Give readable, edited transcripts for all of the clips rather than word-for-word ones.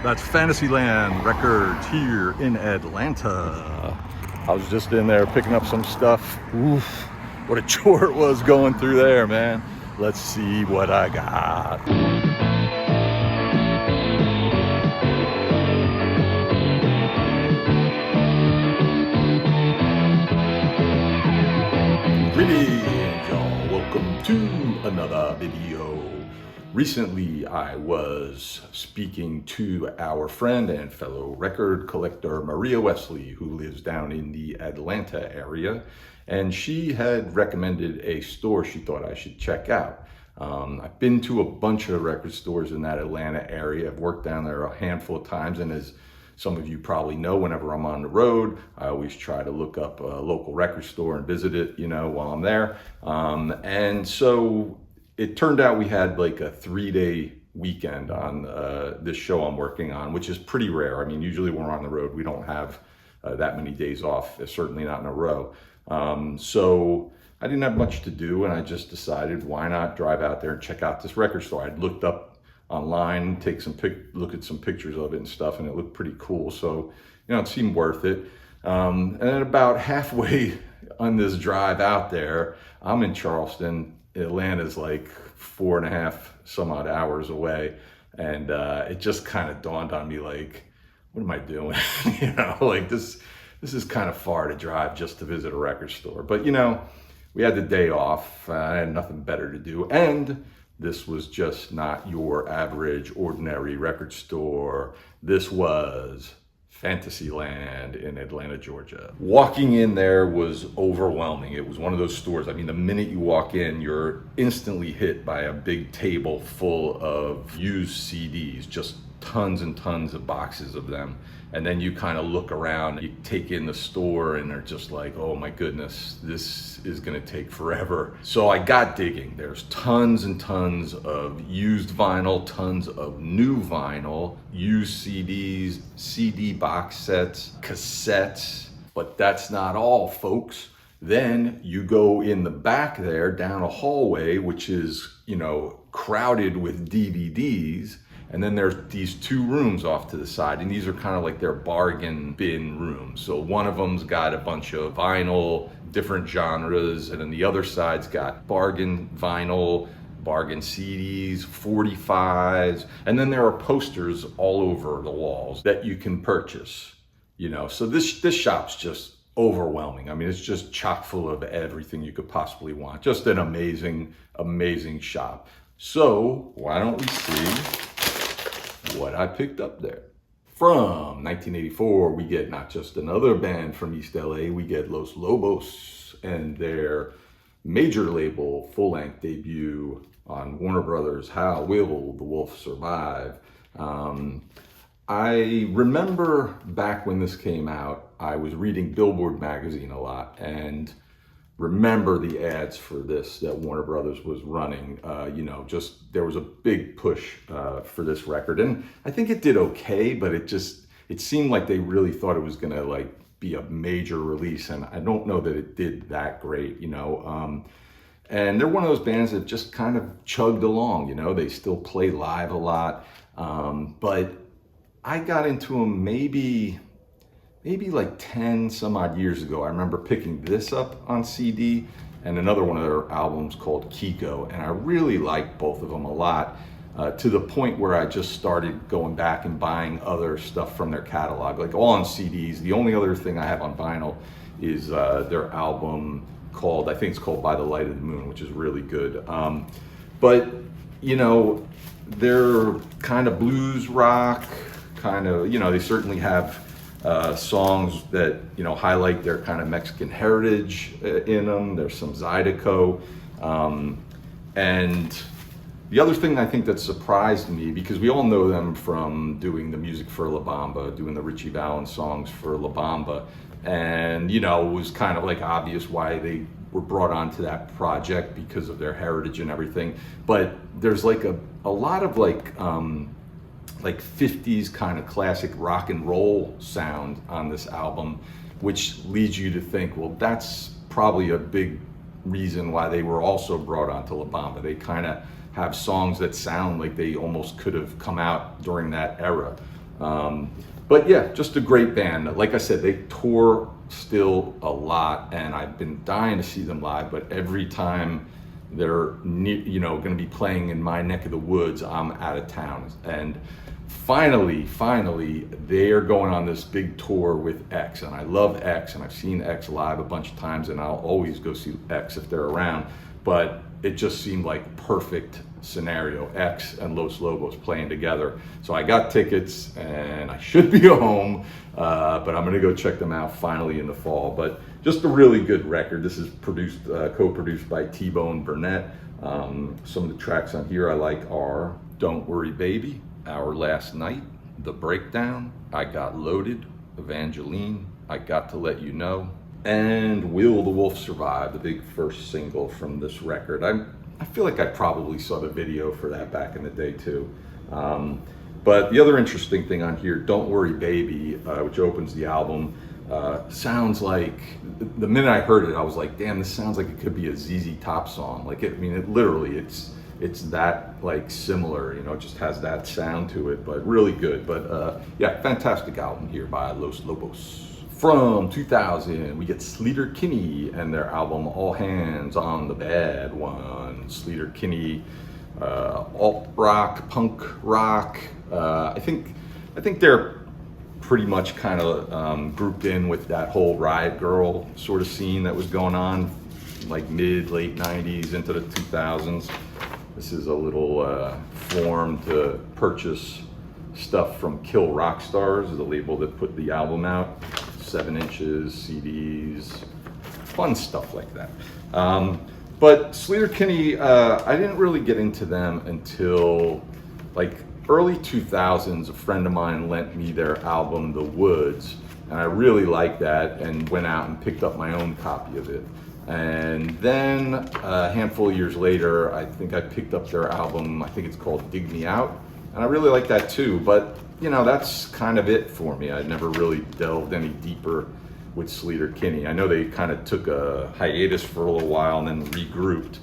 That's Fantasyland Records here in Atlanta. I was just in there picking up some stuff. Oof, what a chore it was going through there, man. Let's see what I got. Greetings, y'all. Welcome to another video. Recently, I was speaking to our friend and fellow record collector, Maria Wesley, who lives down in the Atlanta area, and she had recommended a store she thought I should check out. I've been to a bunch of record stores in that Atlanta area. I've worked down there a handful of times, and as some of you probably know, whenever I'm on the road, I always try to look up a local record store and visit it, while I'm there. And so it turned out we had like a 3-day weekend on this show I'm working on, which is pretty rare. I mean, usually when we're on the road, we don't have that many days off, certainly not in a row. So I didn't have much to do, and I just decided, why not drive out there and check out this record store. I'd looked up online, look at some pictures of it and stuff, and it looked pretty cool. So, it seemed worth it. And then about halfway on this drive out there, I'm in Charleston. Atlanta's like 4.5 some odd hours away. And it just kind of dawned on me, like, what am I doing? Like this is kind of far to drive just to visit a record store. But, we had the day off. I had nothing better to do. And this was just not your average, ordinary record store. This was Fantasyland in Atlanta, Georgia. Walking in there was overwhelming. It was one of those stores. I mean, the minute you walk in, you're instantly hit by a big table full of used CDs, just tons and tons of boxes of them. And then you kind of look around, you take in the store, and they're just like, oh my goodness, this is gonna take forever. So I got digging. There's tons and tons of used vinyl, tons of new vinyl, used CDs, CD box sets, cassettes, but that's not all, folks. Then you go in the back there down a hallway, which is, crowded with DVDs. And then there's these 2 rooms off to the side, and these are kind of like their bargain bin rooms. So one of them's got a bunch of vinyl, different genres, and then the other side's got bargain vinyl, bargain CDs, 45s, and then there are posters all over the walls that you can purchase. So this shop's just overwhelming. I mean, it's just chock full of everything you could possibly want. Just an amazing, amazing shop. So why don't we see what I picked up there. From 1984, we get not just another band from East LA, we get Los Lobos and their major label full-length debut on Warner Brothers, How Will the Wolf Survive? I remember back when this came out, I was reading Billboard magazine a lot, and remember the ads for this that Warner Brothers was running. There was a big push for this record, and I think it did okay, but it seemed like they really thought it was gonna be a major release, and I don't know that it did that great, And they're one of those bands that just kind of chugged along, They still play live a lot, but I got into them maybe like 10 some odd years ago. I remember picking this up on CD and another one of their albums called Kiko, and I really liked both of them a lot, to the point where I just started going back and buying other stuff from their catalog, like all on CDs. The only other thing I have on vinyl is their album called, I think it's called By the Light of the Moon, which is really good. But they're kind of blues rock, they certainly have songs that highlight their kind of Mexican heritage in them. There's some Zydeco, and the other thing I think that surprised me, because we all know them from doing the music for La Bamba, doing the Richie Valens songs for La Bamba, and it was kind of like obvious why they were brought onto that project because of their heritage and everything. But there's like a lot of like 50s kind of classic rock and roll sound on this album, which leads you to think, well, that's probably a big reason why they were also brought onto La Bamba. They kind of have songs that sound like they almost could have come out during that era. But yeah, just a great band. Like I said, they tour still a lot, and I've been dying to see them live, but every time they're going to be playing in my neck of the woods, I'm out of town. And finally, they are going on this big tour with X, and I love X, and I've seen X live a bunch of times, and I'll always go see X if they're around. But it just seemed like perfect scenario, X and Los Lobos playing together. So I got tickets, and I should be home, but I'm gonna go check them out finally in the fall. But just a really good record. This is produced, co-produced by T-Bone Burnett. Some of the tracks on here I like are Don't Worry Baby, Our Last Night, The Breakdown, I Got Loaded, Evangeline, I Got to Let You Know, and Will the Wolf Survive, the big first single from this record. I feel like I probably saw the video for that back in the day too. But the other interesting thing on here, Don't Worry Baby, which opens the album, sounds like, the minute I heard it, I was like, damn, this sounds like it could be a ZZ Top song. Like, it literally, it's that like similar, it just has that sound to it, but really good. But yeah, fantastic album here by Los Lobos. From 2000, we get Sleater-Kinney and their album All Hands on the Bad One. Sleater-Kinney, alt rock, punk rock. I think they're pretty much kind of grouped in with that whole Riot Girl sort of scene that was going on, like late 90s into the 2000s. This is a little form to purchase stuff from Kill Rock Stars, the label that put the album out. 7 inches, CDs, fun stuff like that. But Sleater-Kinney, I didn't really get into them until like early 2000s. A friend of mine lent me their album, The Woods, and I really liked that and went out and picked up my own copy of it. And then a handful of years later, I think I picked up their album, I think it's called Dig Me Out, and I really like that too. But that's kind of it for me. I never really delved any deeper with Sleater-Kinney. I know they kind of took a hiatus for a little while and then regrouped.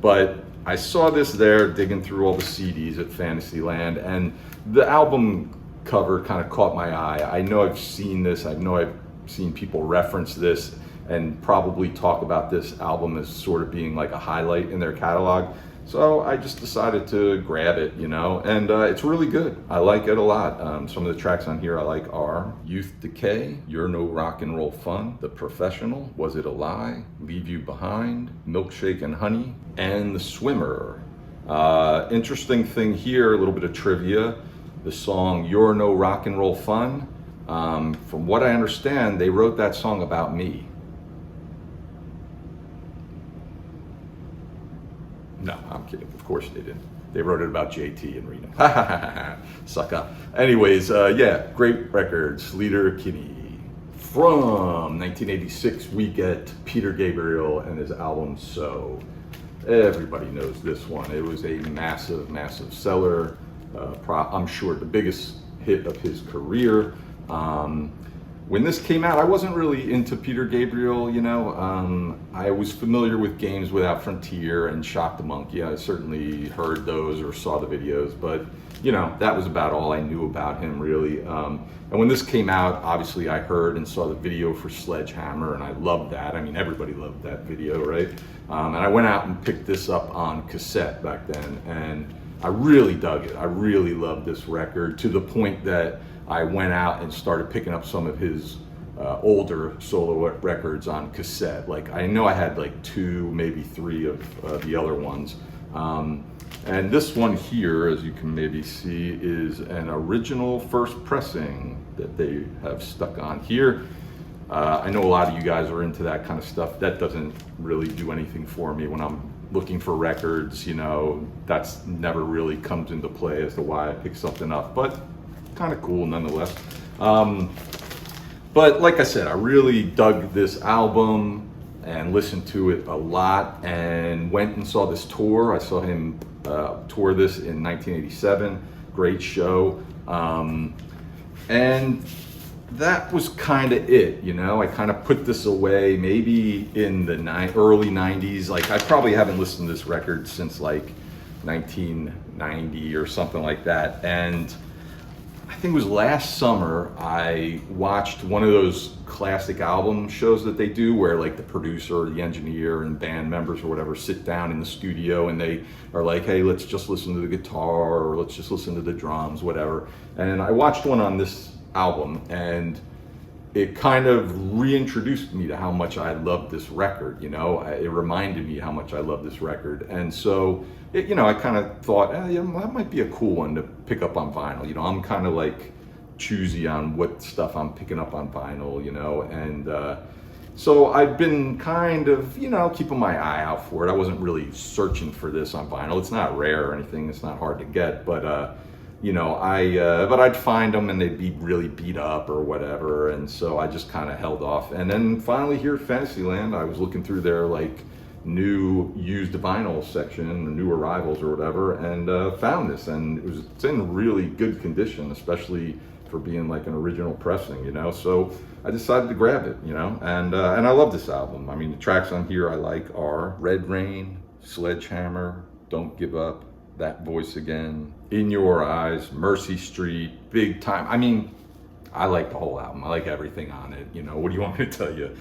But I saw this there digging through all the CDs at Fantasyland, and the album cover kind of caught my eye. I know I've seen this. I know I've seen people reference this and probably talk about this album as sort of being like a highlight in their catalog. So I just decided to grab it, and it's really good. I like it a lot. Some of the tracks on here I like are Youth Decay, You're No Rock and Roll Fun, The Professional, Was It a Lie, Leave You Behind, Milkshake and Honey, and The Swimmer. Interesting thing here, a little bit of trivia. The song You're No Rock and Roll Fun, from what I understand, they wrote that song about me. No, I'm kidding. Of course they didn't. They wrote it about JT and Rena. Sucker. Anyways, yeah, great record. Sleater-Kinney. From 1986, we get Peter Gabriel and his album So. Everybody knows this one. It was a massive, massive seller. I'm sure the biggest hit of his career. When this came out, I wasn't really into Peter Gabriel, I was familiar with Games Without Frontier and Shock the Monkey. I certainly heard those or saw the videos, but that was about all I knew about him, really. And when this came out, obviously I heard and saw the video for Sledgehammer, and I loved that. I mean, everybody loved that video, right? And I went out and picked this up on cassette back then, and I really dug it. I really loved this record, to the point that I went out and started picking up some of his older solo records on cassette. Like, I know I had like 2, maybe 3 of the other ones. And this one here, as you can maybe see, is an original first pressing that they have stuck on here. I know a lot of you guys are into that kind of stuff. That doesn't really do anything for me when I'm looking for records, that's never really comes into play as to why I pick something up, but kind of cool nonetheless. But like I said, I really dug this album and listened to it a lot, and went and saw this tour. I saw him tour this in 1987. Great show. And that was kind of it, I kind of put this away maybe in the early 90s. Like, I probably haven't listened to this record since like 1990 or something like that. And I think it was last summer, I watched one of those classic album shows that they do where like the producer or the engineer and band members or whatever sit down in the studio and they are like, hey, let's just listen to the guitar or let's just listen to the drums, whatever. And I watched one on this album and it kind of reintroduced me to how much I loved this record, you know. It reminded me how much I loved this record. And so, you know, I kind of thought, you know, that might be a cool one to pick up on vinyl. You know, I'm kind of like choosy on what stuff I'm picking up on vinyl, you know. And so I've been kind of, you know, keeping my eye out for it. I wasn't really searching for this on vinyl. It's not rare or anything. It's not hard to get, but you know, but I'd find them and they'd be really beat up or whatever, and so I just kind of held off. And then finally here at Fantasyland, I was looking through their like new used vinyl section, or new arrivals or whatever, and found this, and it's in really good condition, especially for being like an original pressing, you know. So I decided to grab it, you know, and I love this album. I mean, the tracks on here I like are Red Rain, Sledgehammer, Don't Give Up, That Voice Again, In Your Eyes, Mercy Street, Big Time. I mean, I like the whole album. I like everything on it. You know, what do you want me to tell you?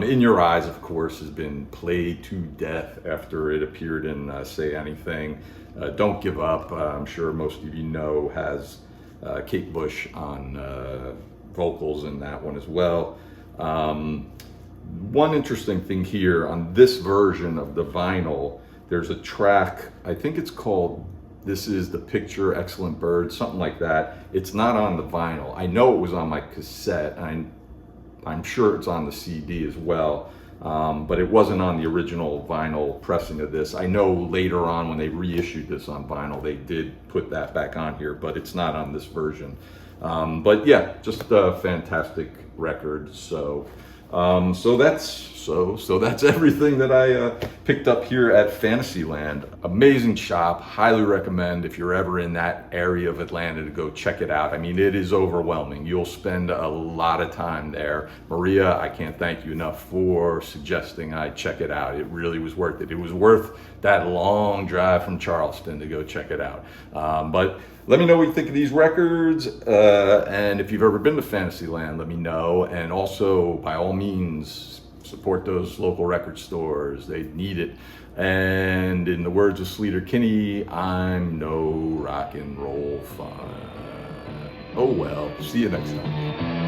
In Your Eyes, of course, has been played to death after it appeared in Say Anything. Don't Give Up, I'm sure most of you know, has Kate Bush on vocals in that one as well. One interesting thing here on this version of the vinyl, there's a track, I think it's called This Is the Picture, Excellent Bird, something like that. It's not on the vinyl. I know it was on my cassette, and I'm sure it's on the CD as well, but it wasn't on the original vinyl pressing of this. I know later on when they reissued this on vinyl, they did put that back on here, but it's not on this version. But yeah, just a fantastic record. So that's everything that I picked up here at Fantasyland. Amazing shop, highly recommend if you're ever in that area of Atlanta to go check it out. I mean, it is overwhelming. You'll spend a lot of time there. Maria, I can't thank you enough for suggesting I check it out. It really was worth it. It was worth that long drive from Charleston to go check it out. But let me know what you think of these records, and if you've ever been to Fantasyland, let me know. And also, by all means, support those local record stores. They need it. And in the words of Sleater-Kinney, I'm no rock and roll fan. Oh well, see you next time.